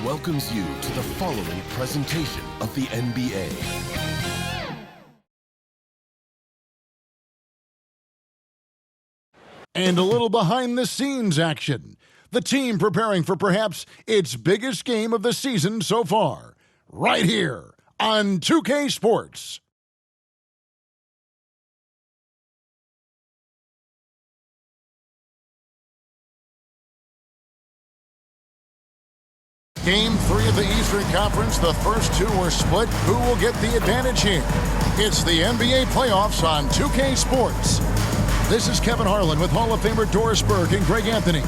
welcomes you to the following presentation of the NBA. And a little behind-the-scenes action. The team preparing for perhaps its biggest game of the season so far. Right here on 2K Sports. Game 3 of the Eastern Conference. The first two were split. Who will get the advantage here? It's the NBA playoffs on 2K Sports. This is Kevin Harlan with Hall of Famer Doris Burke and Greg Anthony,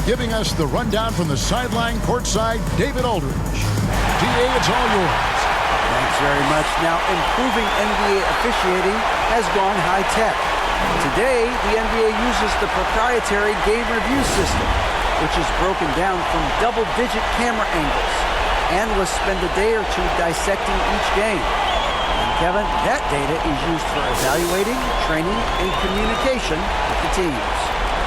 giving us the rundown from the sideline courtside, David Aldridge. DA, it's all yours. Thanks very much. Now, improving NBA officiating has gone high-tech. Today, the NBA uses the proprietary game review system, which is broken down from double-digit camera angles. Analysts spend a day or two dissecting each game. And Kevin, that data is used for evaluating, training, and communication with the teams.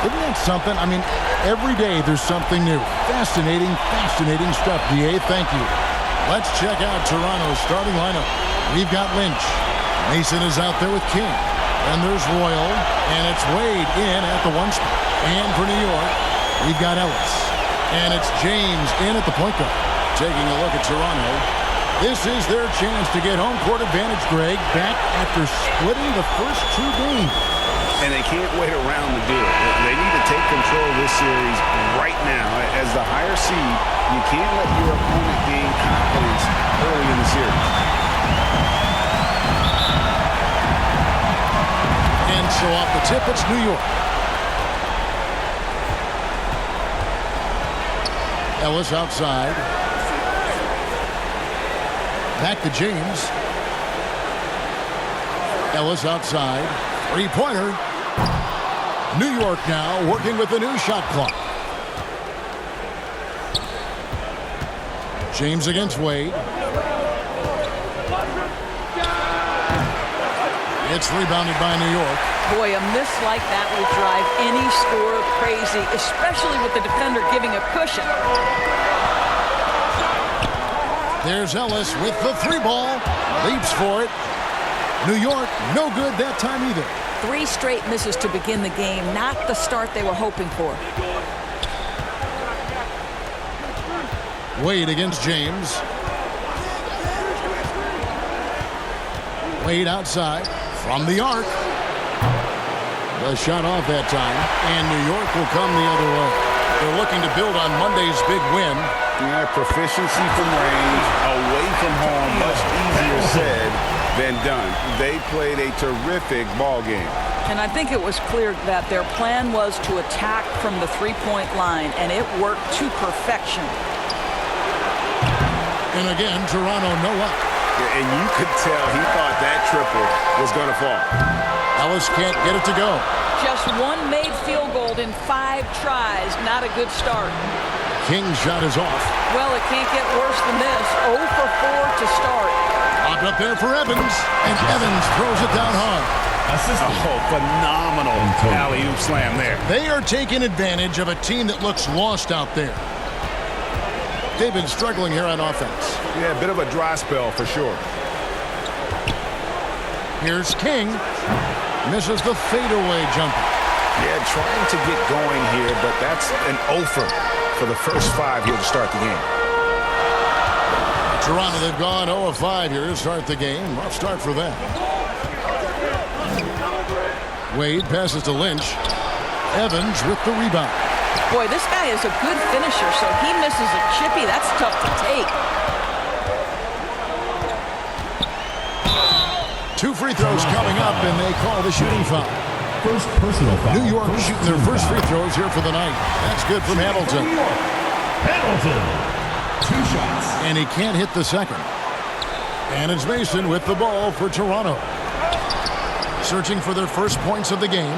Isn't that something? I mean, every day there's something new. Fascinating, fascinating stuff, DA. Thank you. Let's check out Toronto's starting lineup. We've got Lynch. Mason is out there with King. Then there's Royal, and it's Wade in at the one spot. And for New York, we've got Ellis. And it's James in at the point guard. Taking a look at Toronto. This is their chance to get home court advantage, Greg, back after splitting the first two games. And they can't wait around to do it. They need to take control of this series right now. As the higher seed, you can't let your opponent gain confidence early in the series. And so off the tip, it's New York. Ellis outside. Back to James. Ellis outside. Three-pointer. New York now working with the new shot clock. James against Wade. It's rebounded by New York. Boy, a miss like that will drive any scorer crazy, especially with the defender giving a cushion. There's Ellis with the three ball. Leaps for it. New York, no good that time either. 3 straight misses to begin the game. Not the start they were hoping for. Wade against James. Wade outside from the arc. The shot off that time, and New York will come the other way. They're looking to build on Monday's big win. Yeah, proficiency from range, away from home, much easier said than done. They played a terrific ball game. And I think it was clear that their plan was to attack from the three-point line, and it worked to perfection. And again, Toronto no up. Yeah, and you could tell he thought that triple was going to fall. Ellis can't get it to go. Just one made field goal in 5 tries. Not a good start. King's shot is off. Well, it can't get worse than this. 0 for 4 to start. Popped up there for Evans, and Evans throws it down hard. Oh, phenomenal alley-oop slam there. They are taking advantage of a team that looks lost out there. They've been struggling here on offense. Yeah, a bit of a dry spell for sure. Here's King. Misses the fadeaway jumper. Yeah, trying to get going here, but that's an offer for the first 5 here to start the game. Toronto, they've gone 0 of 5 here to start the game. Rough start for them. Wade passes to Lynch. Evans with the rebound. Boy, this guy is a good finisher, so he misses a chippy. That's tough to take. 2 free throws coming up, and they call the shooting foul. First personal foul. New York shooting their first free throws here for the night. That's good from Hamilton. Hamilton. 2 shots. And he can't hit the second. And it's Mason with the ball for Toronto. Searching for their first points of the game.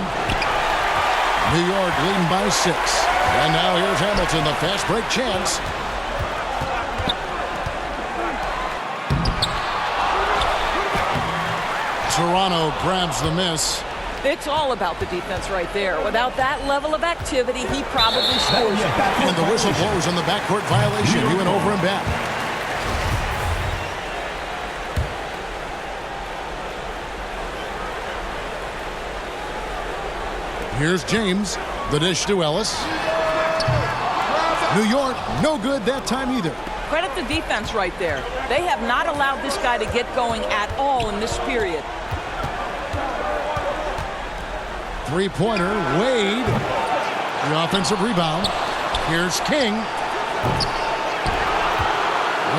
New York leading by 6. And now here's Hamilton, the fast break chance. Toronto grabs the miss. It's all about the defense right there. Without that level of activity, he probably scores. And the whistle blows on the backcourt violation. He went over and back. Here's James. The dish to Ellis. New York, no good that time either. Credit the defense right there. They have not allowed this guy to get going at all in this period. Three-pointer, Wade. The offensive rebound. Here's King.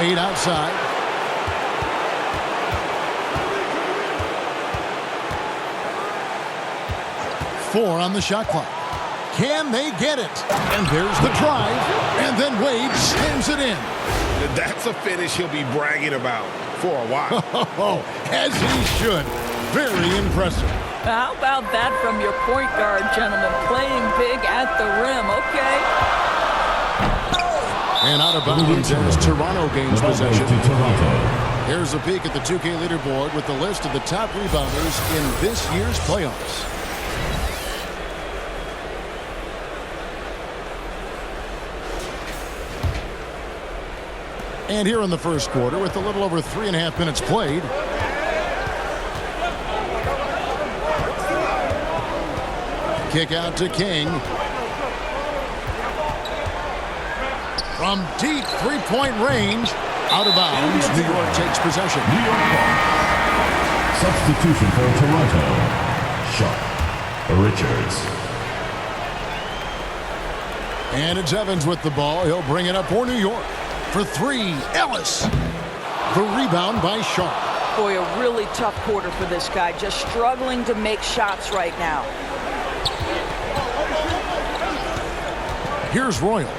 Wade outside. Four on the shot clock. Can they get it? And there's the drive. And then Wade slams it in. That's a finish he'll be bragging about for a while. As he should. Very impressive. How about that from your point guard, gentlemen? Playing big at the rim, okay? And out of bounds as Toronto gains possession. Here's a peek at the 2K leaderboard with the list of the top rebounders in this year's playoffs. And here in the first quarter, with a little over 3.5 minutes played, kick out to King. From deep three-point range, out of bounds, New York takes possession. New York ball. Substitution for Toronto. Sharp. Richards. And it's Evans with the ball. He'll bring it up for New York. For three, Ellis. The rebound by Sharp. Boy, a really tough quarter for this guy. Just struggling to make shots right now. Here's Royal.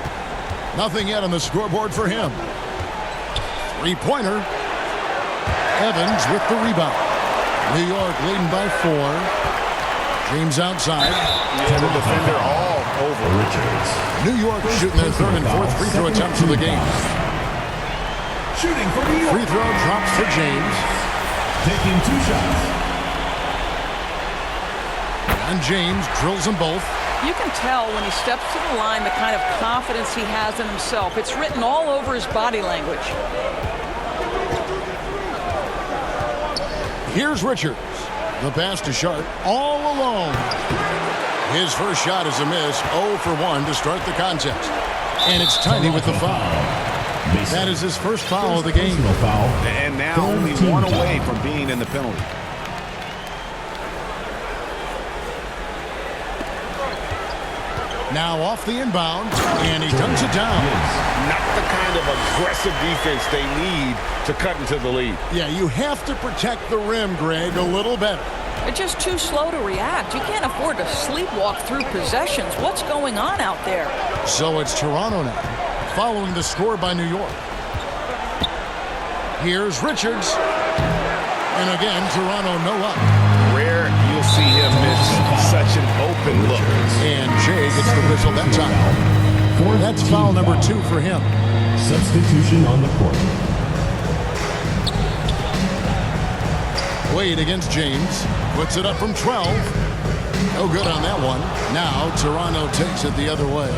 Nothing yet on the scoreboard for him. Three-pointer. Evans with the rebound. New York leading by 4. James outside. Yeah, the defender all over. Richards. New York shooting their third and fourth free throw attempts of the game. Shooting for New York. Free throw drops for James. Taking 2 shots. And James drills them both. You can tell when he steps to the line the kind of confidence he has in himself. It's written all over his body language. Here's Richards. The pass to Sharp all alone. His first shot is a miss. 0 for 1 to start the contest. And it's Tiny with the foul. That is his first foul of the game. And now only 1 away from being in the penalty. Now off the inbound, and he dunks it down. Not the kind of aggressive defense they need to cut into the lead. Yeah, you have to protect the rim, Greg, a little better. They're just too slow to react. You can't afford to sleepwalk through possessions. What's going on out there? So it's Toronto now, following the score by New York. Here's Richards. And again, Toronto no up. Rare you'll see him miss such an open look. And Jay gets the whistle that time. That's foul number 2 for him. Substitution on the court. Wade against James. Puts it up from 12. No good on that one. Now Toronto takes it the other way.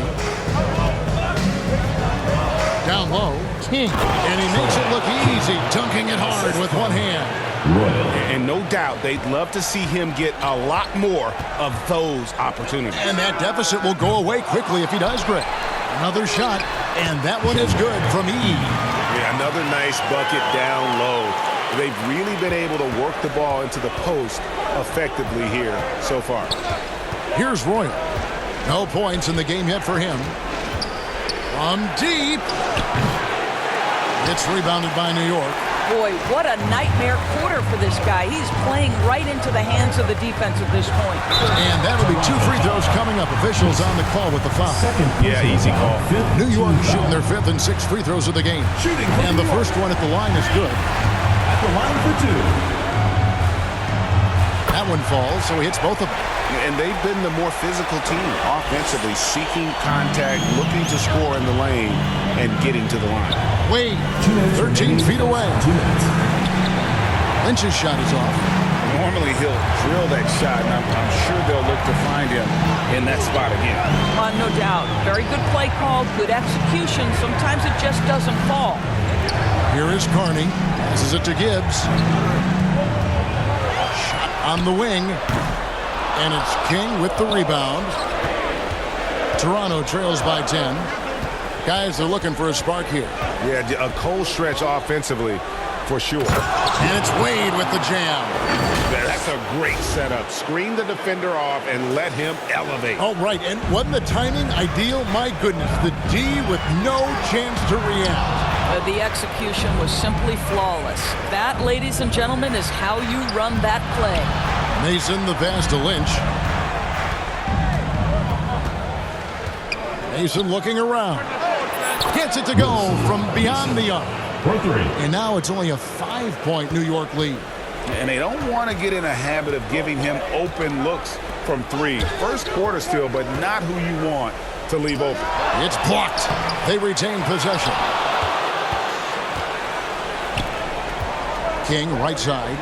Down low, King. And he makes it look easy, dunking it hard with one hand. Royal. And no doubt they'd love to see him get a lot more of those opportunities. And that deficit will go away quickly if he does, Greg. Another shot, and that one is good from E. Yeah, another nice bucket down low. They've really been able to work the ball into the post effectively here so far. Here's Royal. No points in the game yet for him. From deep. It's rebounded by New York. Boy, what a nightmare quarter for this guy. He's playing right into the hands of the defense at this point. And that'll be 2 free throws coming up. Officials on the call with the foul. Yeah, easy call. New York shooting their 5th and 6th free throws of the game. And the first one at the line is good. At the line for 2. That one falls, so he hits both of them. And they've been the more physical team offensively, seeking contact, looking to score in the lane, and getting to the line. Wade, 13 feet away. Lynch's shot is off. Normally he'll drill that shot, and I'm sure they'll look to find him in that spot again. No doubt. Very good play call, good execution. Sometimes it just doesn't fall. Here is Carney. Passes it to Gibbs. Shot on the wing. And it's King with the rebound. Toronto trails by 10. Guys, they're looking for a spark here. Yeah, a cold stretch offensively for sure. And it's Wade with the jam. That's a great setup. Screen the defender off and let him elevate. All right, and wasn't the timing ideal? My goodness, the D with no chance to react. The execution was simply flawless. That, ladies and gentlemen, is how you run that play. Mason the pass to Lynch. Mason looking around. Gets it to go from beyond the arc. For three. And now it's only a 5-point New York lead. And they don't want to get in a habit of giving him open looks from three. First quarter still, but not who you want to leave open. It's blocked. They retain possession. King, right side.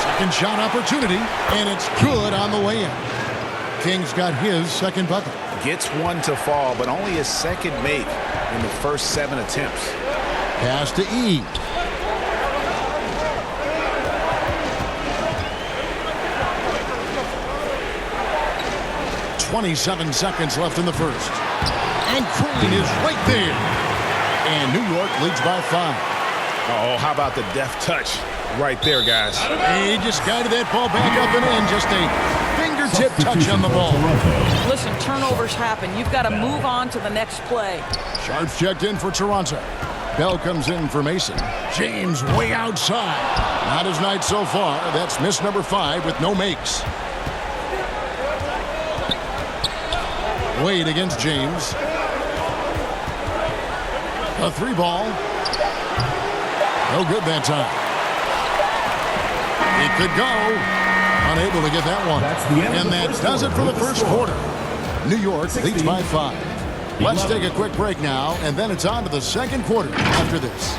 Second shot opportunity, and it's good on the way in. King's got his second bucket. Gets one to fall, but only his second make in the first 7 attempts. Pass to E. .27 seconds left in the first. And Crane is right there. And New York leads by 5. Oh, how about the deft touch right there, guys? He just guided that ball back up and in. Just a fingertip touch on the ball. Listen, turnovers happen. You've got to move on to the next play. Sharps checked in for Toronto. Bell comes in for Mason. James way outside. Not his night so far. That's miss number 5 with no makes. Wade against James. A 3-ball. No good that time. It could go. Unable to get that one. And that does it for the first quarter. New York leads by 5. Let's take a quick break now, and then it's on to the second quarter after this.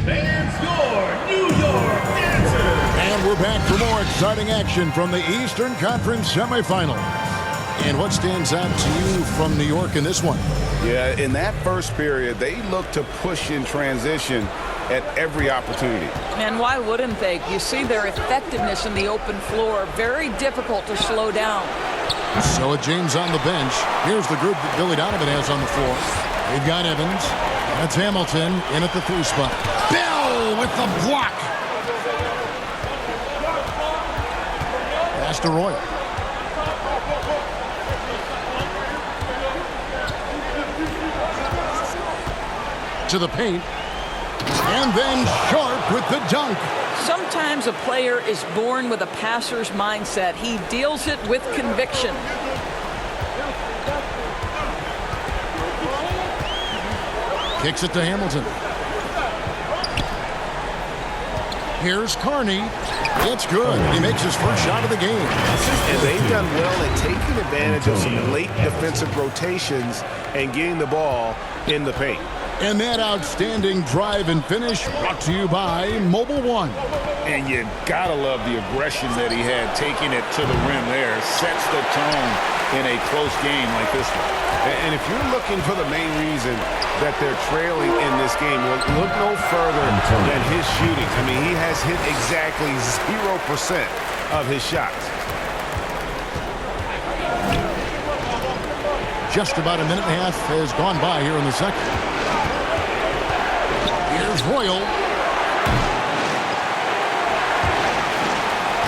Fans score, New York Dancers. And we're back for more exciting action from the Eastern Conference semifinal. And what stands out to you from New York in this one? Yeah, in that first period, they looked to push in transition at every opportunity. And why wouldn't they? You see their effectiveness in the open floor. Very difficult to slow down. So with James on the bench, here's the group that Billy Donovan has on the floor. They've got Evans. That's Hamilton in at the 3 spot. Bell with the block. Pass to Royal. To the paint. And then Sharp with the dunk. Sometimes a player is born with a passer's mindset. He deals it with conviction. Kicks it to Hamilton. Here's Carney. It's good. He makes his first shot of the game. And they've done well at taking advantage of some late defensive rotations and getting the ball in the paint. And that outstanding drive and finish brought to you by Mobile One. And you gotta love the aggression that he had taking it to the rim there. Sets the tone in a close game like this one. And if you're looking for the main reason that they're trailing in this game, well, look no further than his shooting. I mean, he has hit exactly 0% of his shots. Just about a minute and a half has gone by here in the second. Here's Royal.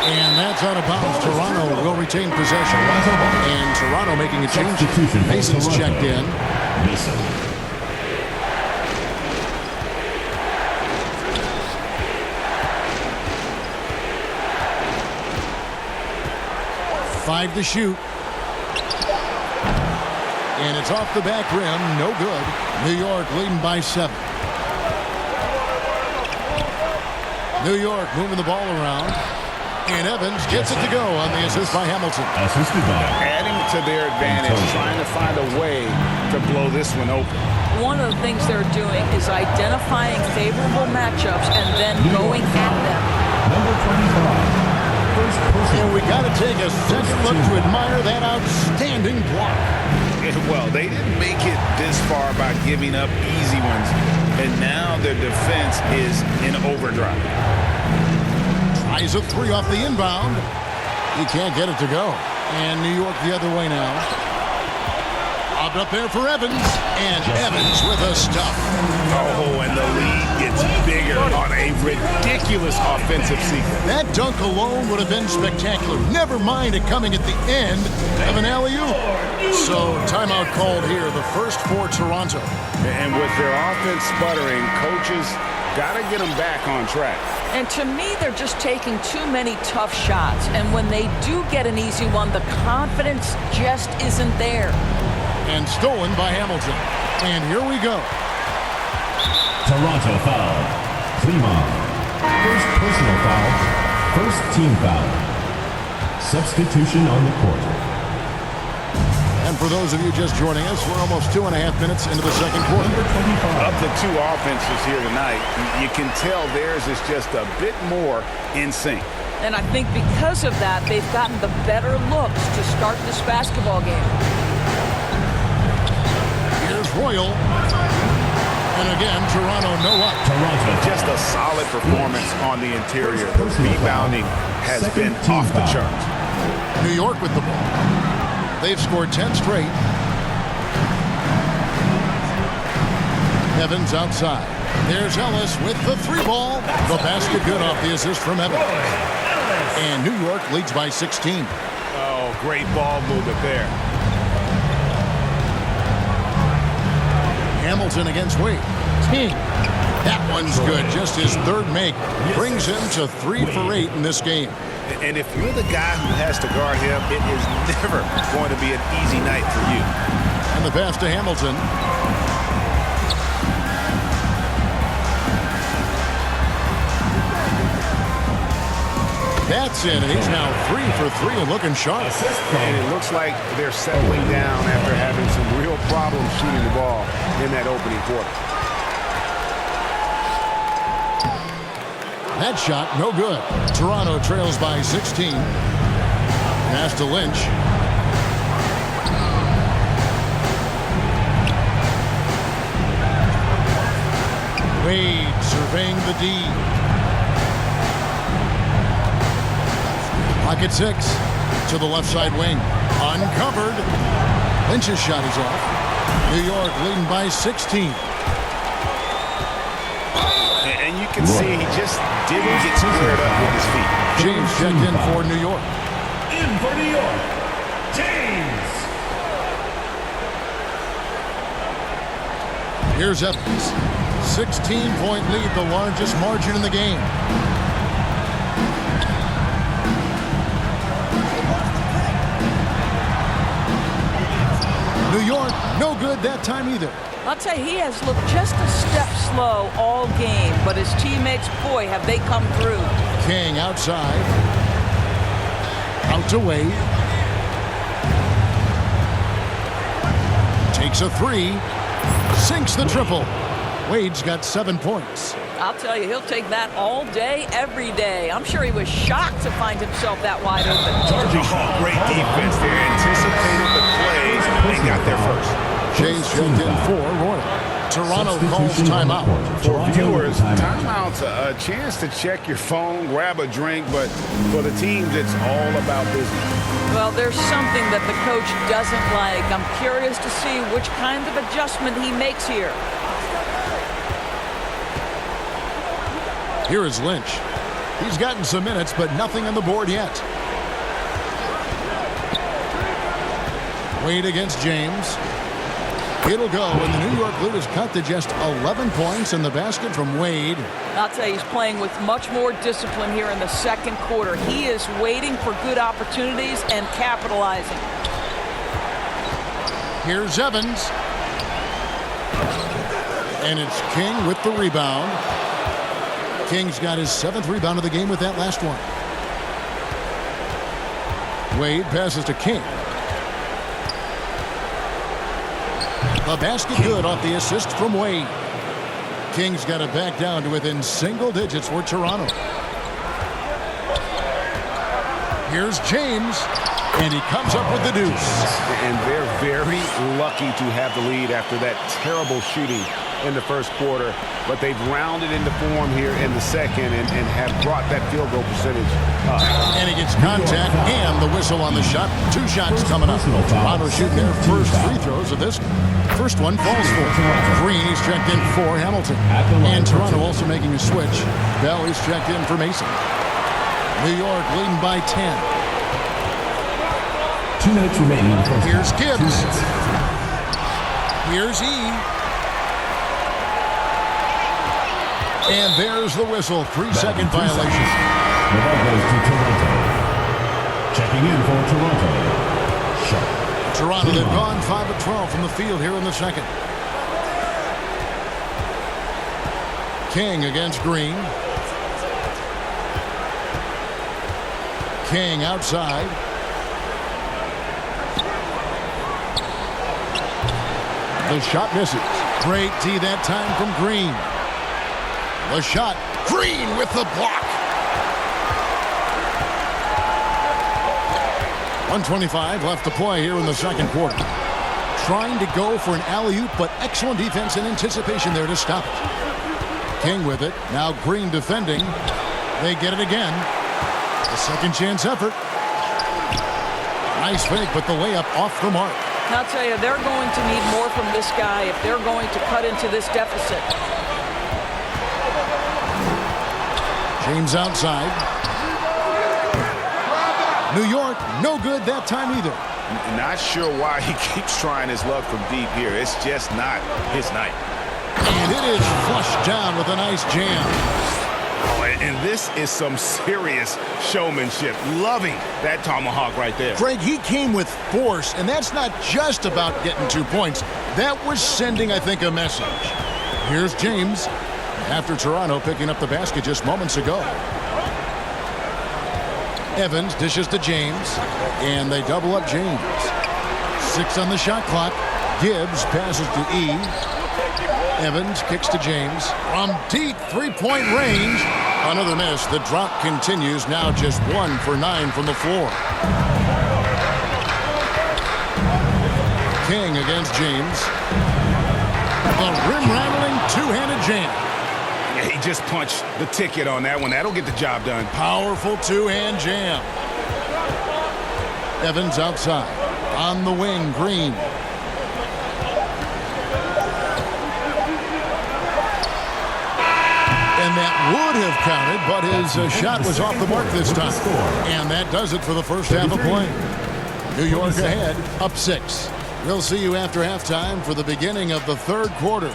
And that's out of bounds. Toronto will retain possession. And Toronto making a change. Mason's checked in. Mason. Five to shoot. And it's off the back rim. No good. New York leading by 7. New York moving the ball around. And Evans gets it to go on the assist by Hamilton. Assisted by Adding to their advantage, trying to find a way to blow this one open. One of the things they're doing is identifying favorable matchups and then going at them. number 25. First person. And we got to take a second look to admire that outstanding block. Well, they didn't make it this far by giving up easy ones, and now their defense is in overdrive. Tries a three off the inbound. He can't get it to go. And New York the other way now. Lobbed up there for Evans. And Evans with a stuff. Oh, and the lead gets bigger on a ridiculous offensive sequence. That dunk alone would have been spectacular. Never mind it coming at the end of an alley-oop. So timeout called here, the first for Toronto. And with their offense sputtering, coaches got to get them back on track. And to me, they're just taking too many tough shots. And when they do get an easy one, the confidence just isn't there. And stolen by Hamilton. And here we go. Toronto foul. Klimov. First personal foul. First team foul. Substitution on the court. And for those of you just joining us, we're almost 2.5 minutes into the second quarter. Of the two offenses here tonight, you can tell theirs is just a bit more in sync. And I think because of that, they've gotten the better looks to start this basketball game. Here's Royal. And again, Toronto no up. Toronto. Just a solid performance on the interior. The rebounding has been off the charts. New York with the ball. They've scored 10 straight. Evans outside. There's Ellis with the three ball. The basket good off the assist from Evans. And New York leads by 16. Oh, great ball movement there. Hamilton against Wade. King. That one's good. Just his third make. Brings him to 3 for 8 in this game. And if you're the guy who has to guard him, it is never going to be an easy night for you. And the pass to Hamilton. That's in, and he's now 3 for 3 and looking sharp. And it looks like they're settling down after having some real problems shooting the ball in that opening quarter. That shot, no good. Toronto trails by 16. Pass to Lynch. Wade surveying the D. Pocket 6 to the left side wing. Uncovered. Lynch's shot is off. New York leading by 16. And you can see he just didn't get squared up with his feet. James checked in for New York. In for New York, James. Here's Evans. 16-point lead, the largest margin in the game. New York, no good that time either. I'll tell you, he has looked just a step slow all game, but his teammates, boy, have they come through. King outside. Out to Wade. Takes a three. Sinks the triple. Wade's got 7 points. I'll tell you, he'll take that all day, every day. I'm sure he was shocked to find himself that wide open. Great defense there. Anticipated the plays and got there first. Jays checked in for Royal. Toronto calls timeout. For viewers, timeout's a chance to check your phone, grab a drink, but for the teams, it's all about business. Well, there's something that the coach doesn't like. I'm curious to see which kind of adjustment he makes here. Here is Lynch. He's gotten some minutes, but nothing on the board yet. Wade against James. It'll go, and the New York lead is cut to just 11 points in the basket from Wade. I'll tell you, he's playing with much more discipline here in the second quarter. He is waiting for good opportunities and capitalizing. Here's Evans. And it's King with the rebound. King's got his 7th rebound of the game with that last one. Wade passes to King. The basket good off the assist from Wade. King's got it back down to within single digits for Toronto. Here's James, and he comes up with the deuce. And they're very lucky to have the lead after that terrible shooting in the first quarter. But they've rounded into form here in the second and have brought that field goal percentage up. And he gets contact and the whistle on the shot. 2 shots coming up. Toronto shooting their first free throws of this. First one falls for Green. He's checked in for Hamilton. And Toronto also making a switch. Bell is checked in for Mason. New York leading by 10. 2 minutes remaining in the first Here's half. Gibbs. Here's E. And there's the whistle. 3-second violation. The ball goes to Toronto. Checking in for Toronto. Sharp. Toronto, they've gone 5 of 12 from the field here in the second. King against Green. King outside. The shot misses. Great D that time from Green. The shot. Green with the block. 1:25 left to play here in the second quarter. Trying to go for an alley-oop, but excellent defense and anticipation there to stop it. King with it. Now Green defending. They get it again. A second chance effort. Nice fake, but the layup off the mark. I'll tell you, they're going to need more from this guy if they're going to cut into this deficit. James outside. New York, no good that time either. Not sure why he keeps trying his luck from deep here. It's just not his night. And it is flushed down with a nice jam. Oh, and this is some serious showmanship. Loving that tomahawk right there. Greg, he came with force, and that's not just about getting 2 points. That was sending, I think, a message. Here's James after Toronto picking up the basket just moments ago. Evans dishes to James, and they double up James. 6 on the shot clock. Gibbs passes to E. Evans kicks to James. From deep three-point range. Another miss. The drop continues. Now just 1 for 9 from the floor. King against James. The rim-rattling two-handed jam. Yeah, he just punched the ticket on that one. That'll get the job done. Powerful two-hand jam. Evans outside. On the wing, Green. And that would have counted, but his shot was off the mark this time. And that does it for the first half of play. New York ahead, up 6. We'll see you after halftime for the beginning of the third quarter.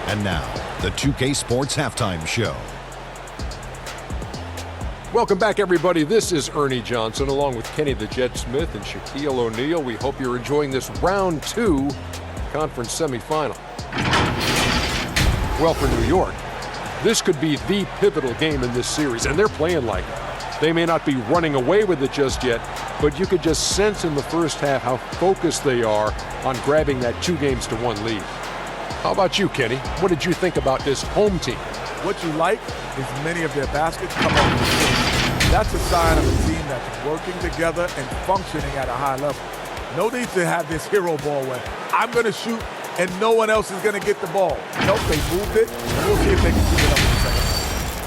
And now, the 2K Sports Halftime Show. Welcome back, everybody. This is Ernie Johnson along with Kenny the Jet Smith and Shaquille O'Neal. We hope you're enjoying this round 2 conference semifinal. Well, for New York, this could be the pivotal game in this series, and they're playing like it. They may not be running away with it just yet, but you could just sense in the first half how focused they are on grabbing that 2-1 lead. How about you, Kenny? What did you think about this home team? What you like is many of their baskets come off the floor. That's a sign of a team that's working together and functioning at a high level. No need to have this hero ball where I'm going to shoot and no one else is going to get the ball. Nope, they moved it, and we'll see if they can keep it up in a second.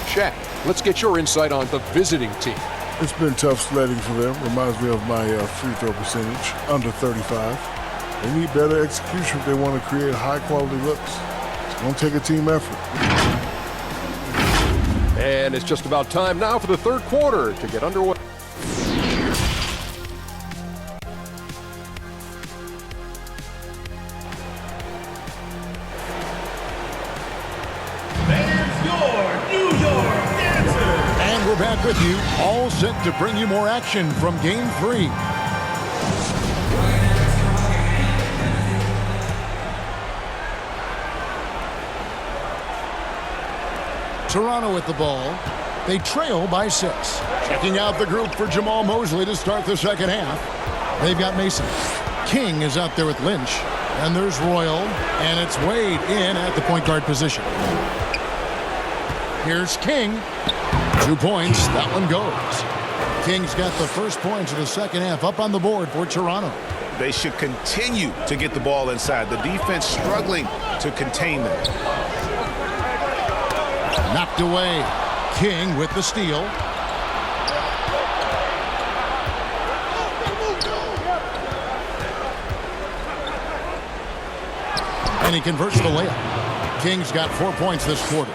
Shaq, let's get your insight on the visiting team. It's been tough sledding for them. Reminds me of my free throw percentage, under 35. They need better execution if they want to create high-quality looks. It's going to take a team effort. And it's just about time now for the third quarter to get underway. There's your New York Dancers. And we're back with you, all set to bring you more action from Game 3. Toronto with the ball. They trail by 6. Checking out the group for Jamal Mosley to start the second half. They've got Mason. King is out there with Lynch. And there's Royal. And it's Wade in at the point guard position. Here's King. 2 points. That one goes. King's got the first points of the second half up on the board for Toronto. They should continue to get the ball inside. The defense struggling to contain them. Knocked away. King with the steal. And he converts the layup. King's got 4 points this quarter.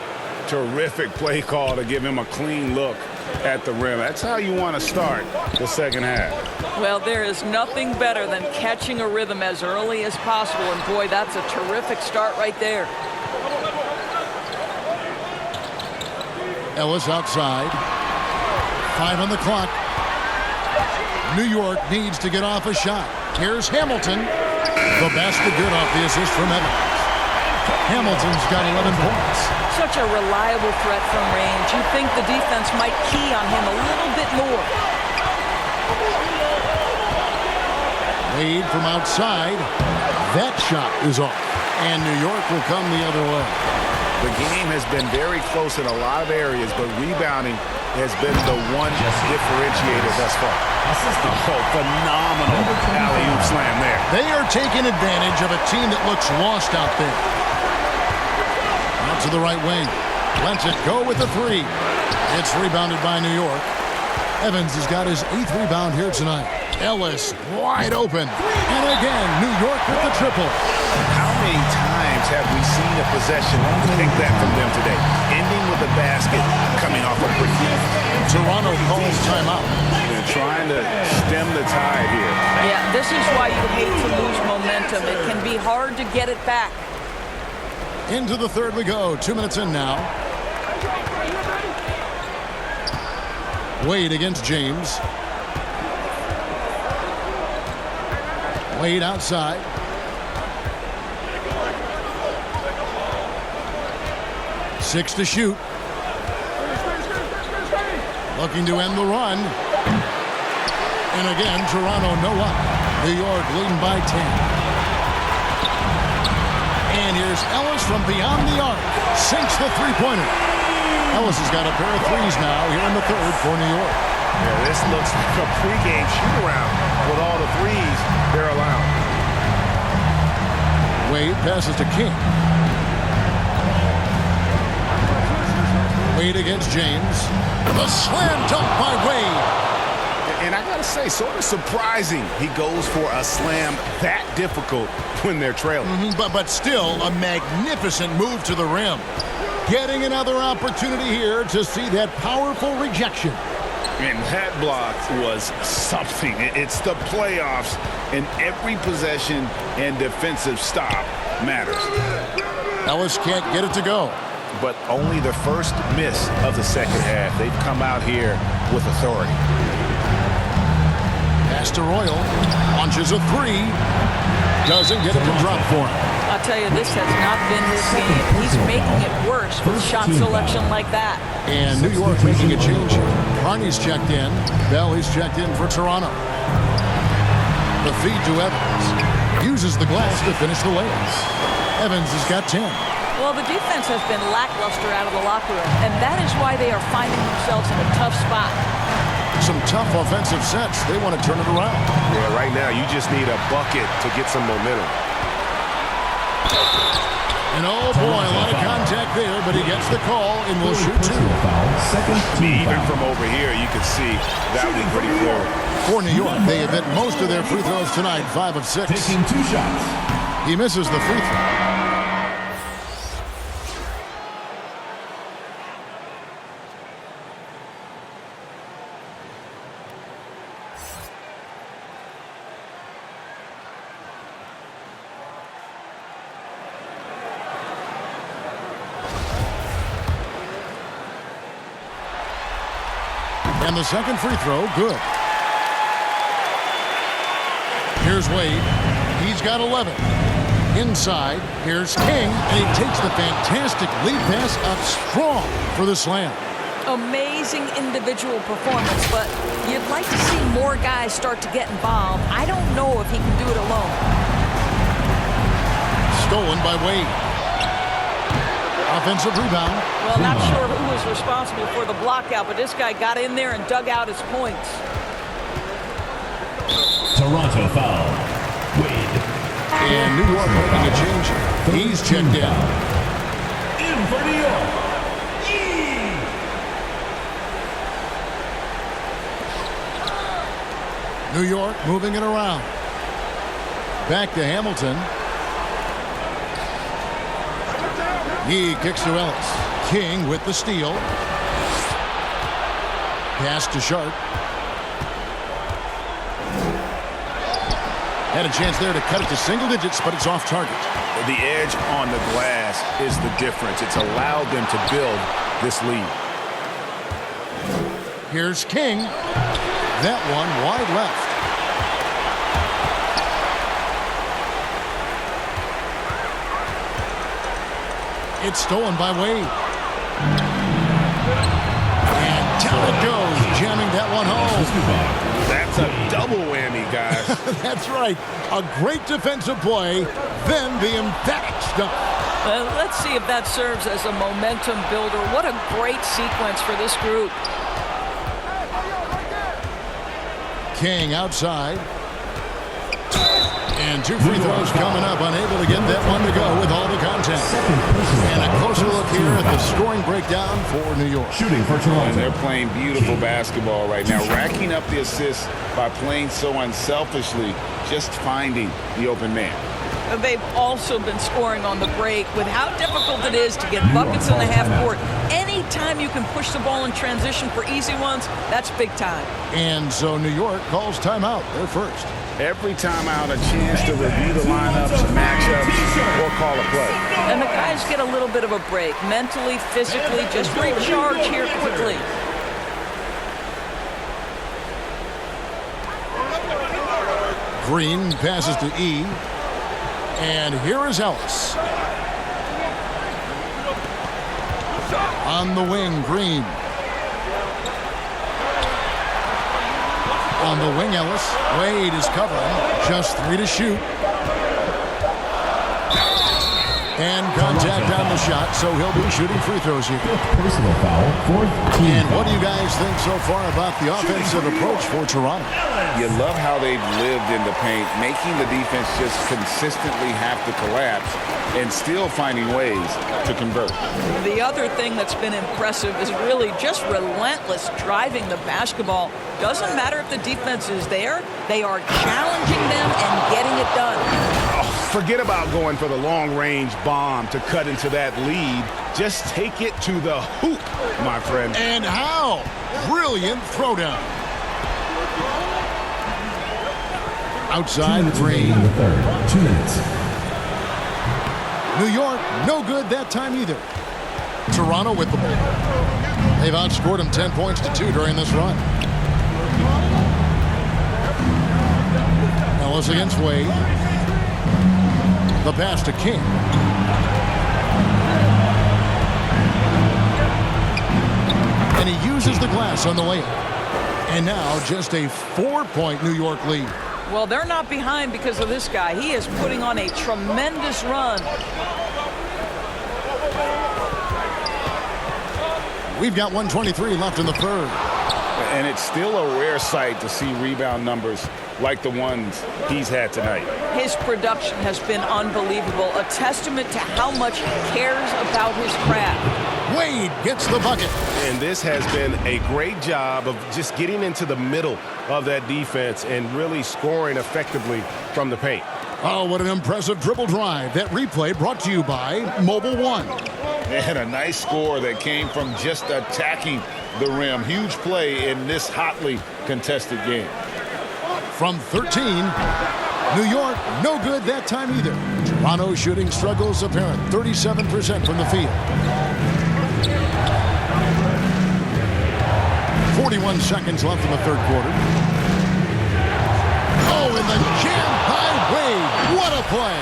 Terrific play call to give him a clean look at the rim. That's how you want to start the second half. Well, there is nothing better than catching a rhythm as early as possible. And boy, that's a terrific start right there. Ellis outside. 5 on the clock. New York needs to get off a shot. Here's Hamilton. The basket good off the assist from Evans. Hamilton's got 11 points. Such a reliable threat from range. You'd think the defense might key on him a little bit more. Wade from outside. That shot is off. And New York will come the other way. The game has been very close in a lot of areas, but rebounding has been the one differentiator thus far. Oh, phenomenal alley-oop slam there. They are taking advantage of a team that looks lost out there. Out to the right wing. Lets it go with the 3. It's rebounded by New York. Evans has got his 8th rebound here tonight. Ellis wide open. And again, New York with the triple. How many times have we seen a possession like that from them today? Ending with a basket, coming off a pretty good. Toronto calls timeout. They're trying to stem the tide here. Yeah, this is why you hate to lose momentum. It can be hard to get it back. Into the third we go. 2 minutes in now. Wade against James. Wade outside. Six to shoot. Looking to end the run. And again, Toronto no up. New York leading by 10. And here's Ellis from beyond the arc. Sinks the three-pointer. Ellis has got a pair of threes now here in the third for New York. Yeah, this looks like a pregame shoot-around with all the threes they're allowed. Wade passes to King. Wade against James. The slam dunk by Wade. And I gotta say, sort of surprising he goes for a slam that difficult when they're trailing. But still a magnificent move to the rim. Getting another opportunity here to see that powerful rejection. And that block was something. It's the playoffs, and every possession and defensive stop matters. Ellis can't get it to go. But only the first miss of the second half. They've come out here with authority. Pass to Royal. Launches a 3. Doesn't get it to drop for him. I'll tell you, this has not been his game. He's making it worse with shot selection like that. And New York making a change here. Carney's checked in. Bell is checked in for Toronto. The feed to Evans. Uses the glass to finish the layup. Evans has got 10. Well, the defense has been lackluster out of the locker room, and that is why they are finding themselves in a tough spot. Some tough offensive sets. They want to turn it around. Yeah, right now you just need a bucket to get some momentum. And oh boy, a lot of contact there, but he gets the call and will shoot 2. Even from over here, you can see that would be pretty clear. For New York, they have hit most of their free throws tonight, 5 of 6. Taking 2 shots. He misses the free throw. And the second free throw, good. Here's Wade. He's got 11. Inside, here's King, and he takes the fantastic lead pass up strong for the slam. Amazing individual performance, but you'd like to see more guys start to get involved. I don't know if he can do it alone. Stolen by Wade. Offensive rebound. Well, not sure who was responsible for the blockout, but this guy got in there and dug out his points. Toronto foul. Wade. And New York hoping to change it. He's checked in. In for New York. New York moving it around. Back to Hamilton. He kicks to Ellis. King with the steal. Pass to Sharp. Had a chance there to cut it to single digits, but it's off target. The edge on the glass is the difference. It's allowed them to build this lead. Here's King. That one wide left. It's stolen by Wade. And down it goes, jamming that one home. That's a double whammy, guys. That's right. A great defensive play, then the emphatic stuff. Let's see if that serves as a momentum builder. What a great sequence for this group. King outside. And 2 free throws coming up, unable to get that one to go with all the contact. And a closer look here at the scoring breakdown for New York. Shooting for Toronto. And they're playing beautiful basketball right now, racking up the assists by playing so unselfishly, just finding the open man. They've also been scoring on the break with how difficult it is to get buckets in the half court. Anytime you can push the ball in transition for easy ones, that's big time. And so New York calls timeout. They're first. Every time out, a chance to review the lineups, matchups, or call a play. And the guys get a little bit of a break, mentally, physically, just recharge here quickly. Green passes to E. And here is Ellis. On the wing, Green. On the wing, Ellis. Wade is covering. Just 3 to shoot. And contact on the shot, so he'll be shooting free throws here. Personal foul. Fourth team. And what do you guys think so far about the offensive approach for Toronto? You love how they've lived in the paint, making the defense just consistently have to collapse and still finding ways to convert. The other thing that's been impressive is really just relentless driving the basketball. Doesn't matter if the defense is there, they are challenging them and getting it done. Forget about going for the long-range bomb to cut into that lead. Just take it to the hoop, my friend. And how? Brilliant throwdown. Outside, Green. 2 minutes. New York, no good that time either. Toronto with the ball. They've outscored them 10 points to 2 during this run. Ellis against Wade. The pass to King. And he uses the glass on the layup. And now just a 4-point New York lead. Well, they're not behind because of this guy. He is putting on a tremendous run. We've got 1:23 left in the third. And it's still a rare sight to see rebound numbers like the ones he's had tonight. His production has been unbelievable, a testament to how much he cares about his craft. Wade gets the bucket. And this has been a great job of just getting into the middle of that defense and really scoring effectively from the paint. Oh, what an impressive dribble drive. That replay brought to you by Mobile One. And a nice score that came from just attacking the rim. Huge play in this hotly contested game. From 13, New York, no good that time either. Toronto shooting struggles apparent, 37% from the field. 41 seconds left in the third quarter. Oh, and the jam by Wade. What a play.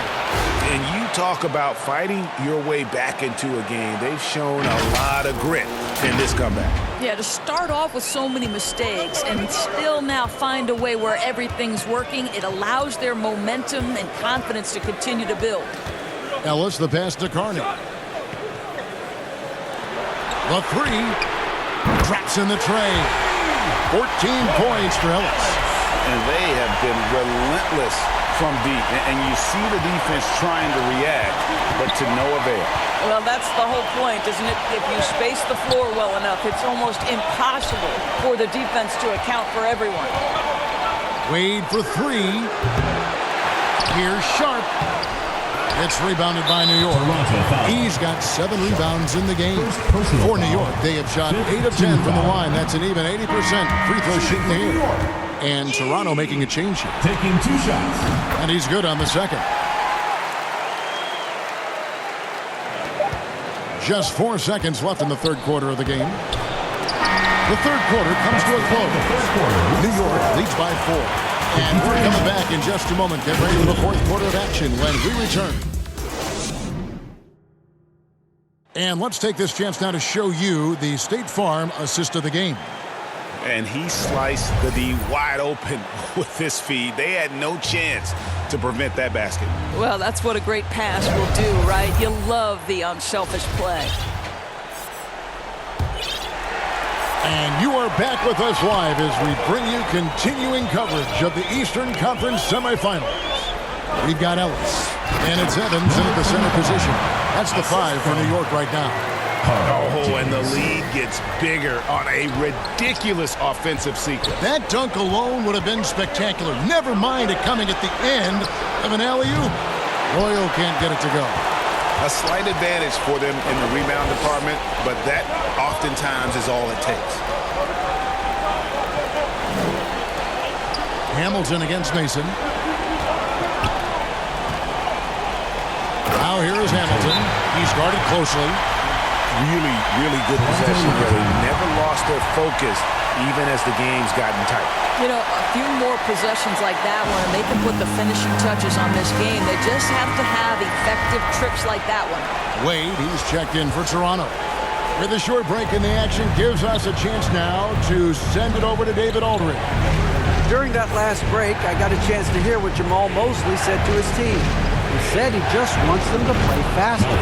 And you talk about fighting your way back into a game. They've shown a lot of grit in this comeback. Yeah, to start off with so many mistakes and still now find a way where everything's working, it allows their momentum and confidence to continue to build. Ellis, the pass to Carney. The three. Drops in the tray. 14 points for Ellis. And they have been relentless from deep. And you see the defense trying to react, but to no avail. Well, that's the whole point, isn't it? If you space the floor well enough, it's almost impossible for the defense to account for everyone. Wade for three. Here's Sharp. It's rebounded by New York. He's got 7 rebounds in the game. For New York, they have shot 8 of 10 from the line. That's an even 80% free throw shooting here. And Toronto making a change here. Taking 2 shots. And he's good on the second. Just 4 seconds left in the third quarter of the game. The third quarter comes to a close. New York leads by 4. And we're coming back in just a moment. Get ready for the fourth quarter of action when we return. And let's take this chance now to show you the State Farm assist of the game. And he sliced the D wide open with this feed. They had no chance to prevent that basket. Well, that's what a great pass will do, right? You love the unselfish play. And you are back with us live as we bring you continuing coverage of the Eastern Conference semifinals. We've got Ellis, and it's Evans in the center position. That's the 5 for New York right now. Oh, and the lead gets bigger on a ridiculous offensive sequence. That dunk alone would have been spectacular. Never mind it coming at the end of an alley-oop. Royal can't get it to go. A slight advantage for them in the rebound department, but that oftentimes is all it takes. Hamilton against Mason. Now here is Hamilton. He's guarded closely. Really good possession where they never lost their focus even as the game's gotten tight. You know, a few more possessions like that one, and they can put the finishing touches on this game. They just have to have effective trips like that one. Wade, he's checked in for Toronto. With a short break in the action, gives us a chance now to send it over to David Aldridge. During that last break, I got a chance to hear what Jamal Mosley said to his team. He said he just wants them to play faster.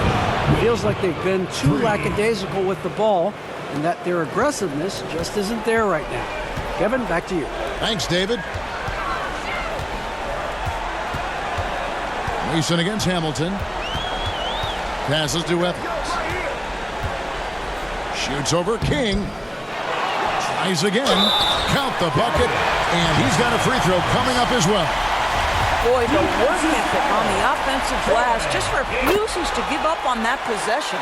He feels like they've been too lackadaisical with the ball and that their aggressiveness just isn't there right now. Kevin, back to you. Thanks, David. Mason against Hamilton. Passes to Evans. Shoots over King. Tries again. Count the bucket. And he's got a free throw coming up as well. Boy, the work ethic on the offensive glass just refuses to give up on that possession.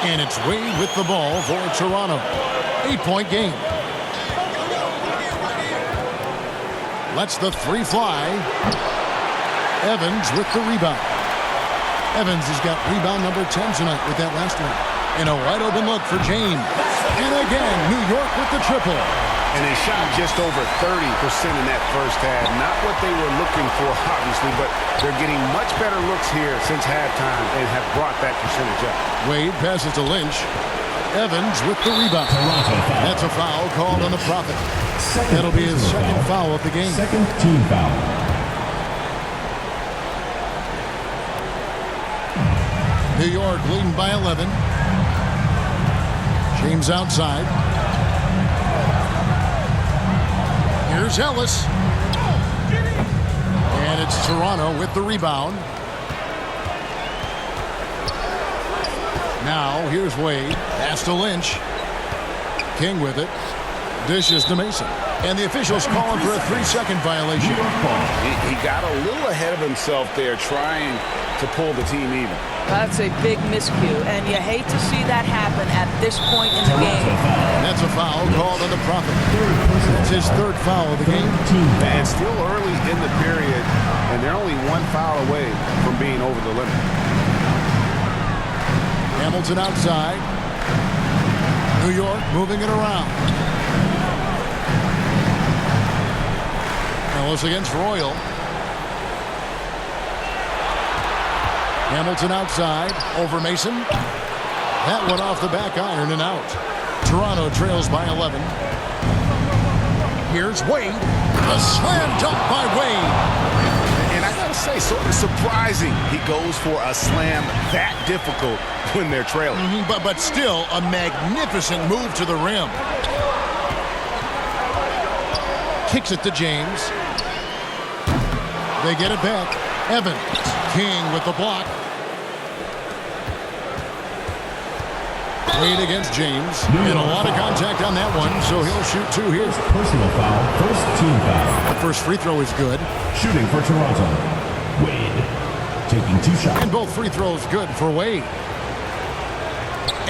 And it's Wade with the ball for Toronto. 8-point game. Lets the 3 fly. Evans with the rebound. Evans has got rebound number 10 tonight with that last one. And a wide open look for James. And again, New York with the triple. And they shot just over 30% in that first half. Not what they were looking for, obviously, but they're getting much better looks here since halftime and have brought that percentage up. Wade passes to Lynch. Evans with the rebound. That's a foul called on the Prophet. That'll be his second foul of the game. Second team foul. New York leading by 11. James outside. Here's Ellis. And it's Toronto with the rebound. Now, here's Wade. Pass to Lynch. King with it. Dishes to Mason. And the officials calling for a 3-second violation. He got a little ahead of himself there trying to pull the team even. That's a big miscue, and you hate to see that happen at this point in the game. That's a foul called on the Prophet. That's his third foul of the game. And still early in the period, and they're only 1 foul away from being over the limit. Hamilton outside. New York moving it around. Ellis against Royal. Hamilton outside over Mason. That one off the back iron and out. Toronto trails by 11. Here's Wade. A slam dunk by Wade. And I gotta say, sort of surprising he goes for a slam that difficult when they're trailing. But still a magnificent move to the rim. Kicks it to James. They get it back. Evans. King with the block. Wade against James. And a lot of contact on that one, so he'll shoot 2 here. Personal foul, first team foul. The first free throw is good. Shooting for Toronto, Wade. Taking 2 shots. And both free throws good for Wade.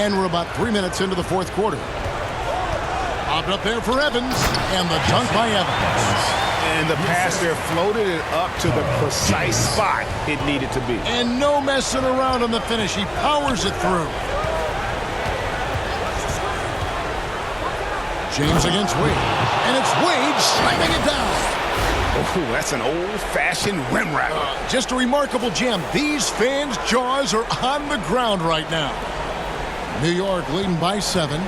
And we're about 3 minutes into the fourth quarter. Popped up there for Evans. And the dunk by Evans. And the pass there floated it up to the precise spot it needed to be. And no messing around on the finish. He powers it through. James against Wade. And it's Wade slamming it down. Oh, that's an old-fashioned rim rattler. Just a remarkable jam. These fans' jaws are on the ground right now. New York leading by 7.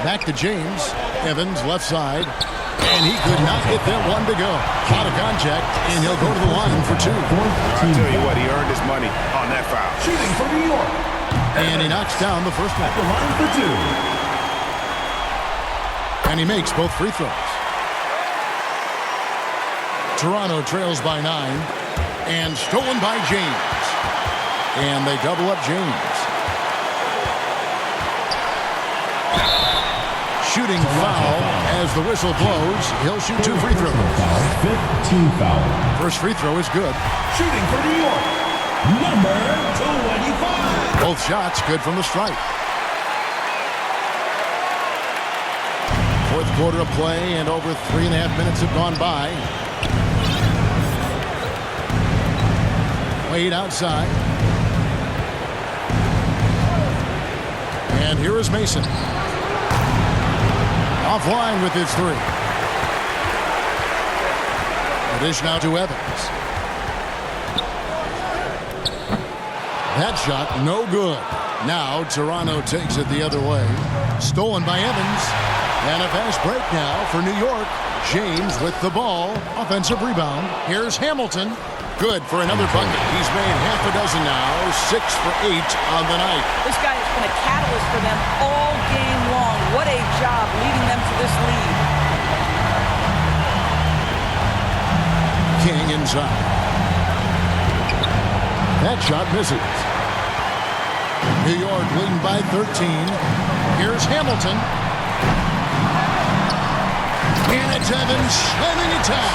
Back to James. Evans left side. And he could not get that one to go. Out of contact, and he'll go to the line for 2. I'll tell you what, he earned his money on that foul. Shooting for New York. And he knocks down the first one. The line for 2. And he makes both free throws. Toronto trails by 9. And stolen by James. And they double up James. Shooting foul as the whistle blows. He'll shoot 2 free throws. 15 foul. First free throw is good. Shooting for New York, number 25. Both shots good from the stripe. Fourth quarter of play, and over 3.5 minutes have gone by. Wade outside. And here is Mason. Offline with his 3. The dish now to Evans. That shot no good. Now Toronto takes it the other way. Stolen by Evans. And a fast break now for New York. James with the ball. Offensive rebound. Here's Hamilton. Good for another bucket. He's made half a dozen now. 6 for 8 on the night. This guy has been a catalyst for them all game long. What a job leading them to this lead. King inside. That shot misses. New York leading by 13. Here's Hamilton. And it's Evans slamming it down.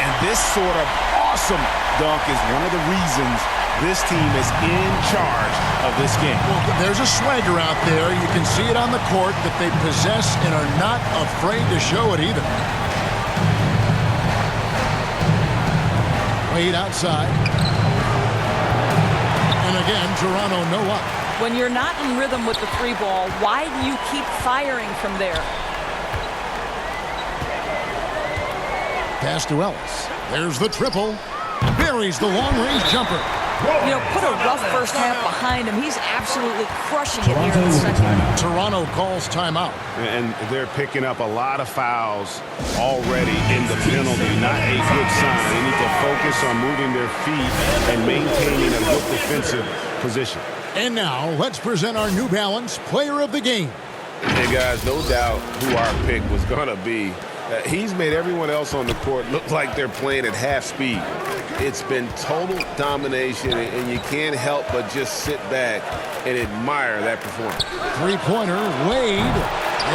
And this sort of awesome dunk is one of the reasons this team is in charge of this game. Well, there's a swagger out there. You can see it on the court that they possess and are not afraid to show it either. Wade outside. And again, Toronto no up. When you're not in rhythm with the 3 ball, why do you keep firing from there? Pass to Ellis. There's the triple. Buries the long-range jumper. You know, put a rough first half behind him. He's absolutely crushing it here in the second. Toronto calls timeout. And they're picking up a lot of fouls already in the penalty. Not a good sign. They need to focus on moving their feet and maintaining a good defensive position. And now, let's present our New Balance Player of the Game. Hey, guys, no doubt who our pick was going to be. He's made everyone else on the court look like they're playing at half speed. It's been total domination, and you can't help but just sit back and admire that performance. Three-pointer, Wade.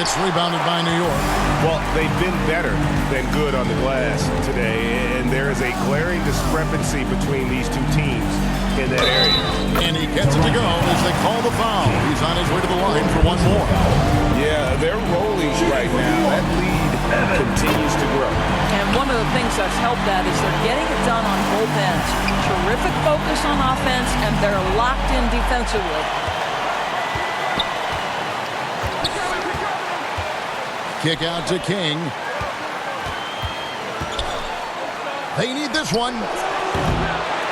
It's rebounded by New York. Well, they've been better than good on the glass today, and there is a glaring discrepancy between these two teams in that area. And he gets it to go as they call the foul. He's on his way to the line for one more. Yeah, they're rolling right now. That lead continues to grow. And one of the things that's helped that is they're getting it done on both ends. Terrific focus on offense, and they're locked in defensively. Kick out to King. They need this one.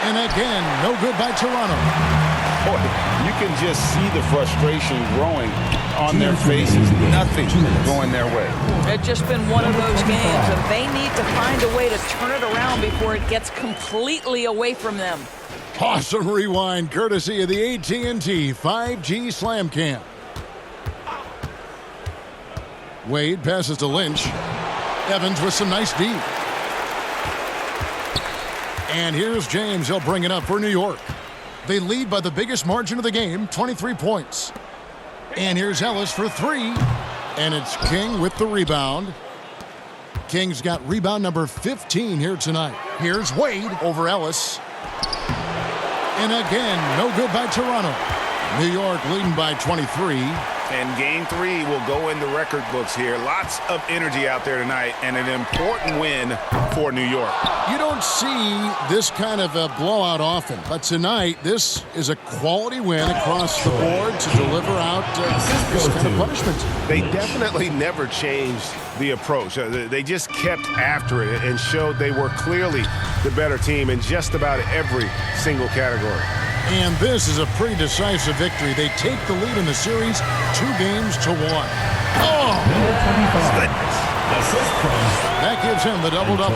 And again, no good by Toronto. boy, you can just see the frustration growing on their faces. Nothing going their way. It's just been one of those games, and they need to find a way to turn it around before it gets completely away from them. Awesome rewind, courtesy of the AT&T 5G Slam Cam. Wade passes to Lynch. Evans with some nice D. And here's James. He'll bring it up for New York. They lead by the biggest margin of the game, 23 points. And here's Ellis for three. And it's King with the rebound. King's got rebound number 15 here tonight. Here's Wade over Ellis. And again, no good by Toronto. New York leading by 23. And game 3 will go in the record books here. Lots of energy out there tonight, and an important win for New York. You don't see this kind of a blowout often, but tonight this is a quality win across the board to deliver out this kind of punishment. They definitely never changed the approach. They just kept after it and showed they were clearly the better team in just about every single category. And this is a pretty decisive victory. They take the lead in the series 2-1. Oh! Goodness. That gives him the double-double.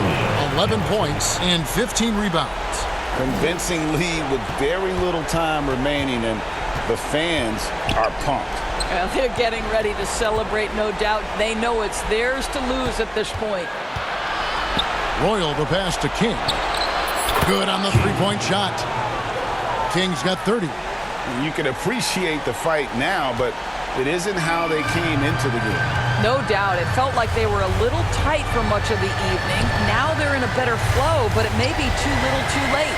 11 points and 15 rebounds. Convincing lead with very little time remaining, and the fans are pumped. Well, they're getting ready to celebrate, no doubt. They know it's theirs to lose at this point. Royal the pass to King. Good on the three-point shot. King's got 30. You can appreciate the fight now, but it isn't how they came into the game. No doubt. It felt like they were a little tight for much of the evening. Now they're in a better flow, but it may be too little too late.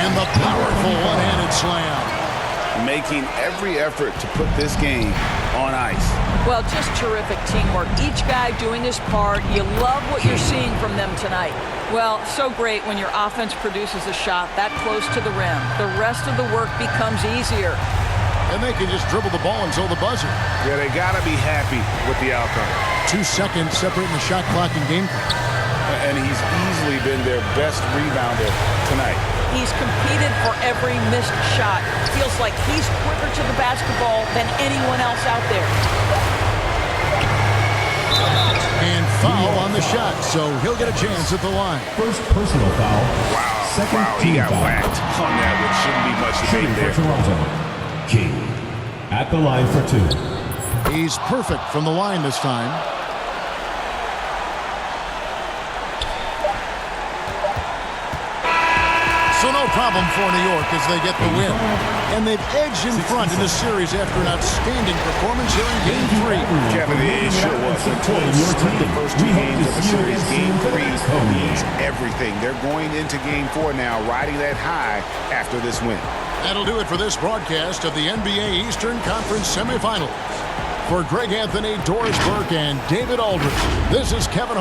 And the powerful one-handed slam. Making every effort to put this game on ice. Well, just terrific teamwork. Each guy doing his part. You love what you're seeing from them tonight. Well, so great when your offense produces a shot that close to the rim. The rest of the work becomes easier. And they can just dribble the ball until the buzzer. Yeah, they got to be happy with the outcome. 2 seconds separating the shot clock and game clock. And he's easily been their best rebounder tonight. He's competed for every missed shot. Feels like he's quicker to the basketball than anyone else out there. And foul on the shot, so he'll get a chance at the line. First personal foul. Wow, Second he team got foul. whacked on that, which shouldn't be much Shooting debate for there. Toronto. King at the line for 2. He's perfect from the line this time. So no problem for New York as they get the win. And they've edged in front in the series after an outstanding performance here in Game 3. Kevin, it sure was. The first 2 games of the series, Game 3 means everything. They're going into Game 4 now, riding that high after this win. That'll do it for this broadcast of the NBA Eastern Conference semifinals. For Greg Anthony, Doris Burke, and David Aldridge, this is Kevin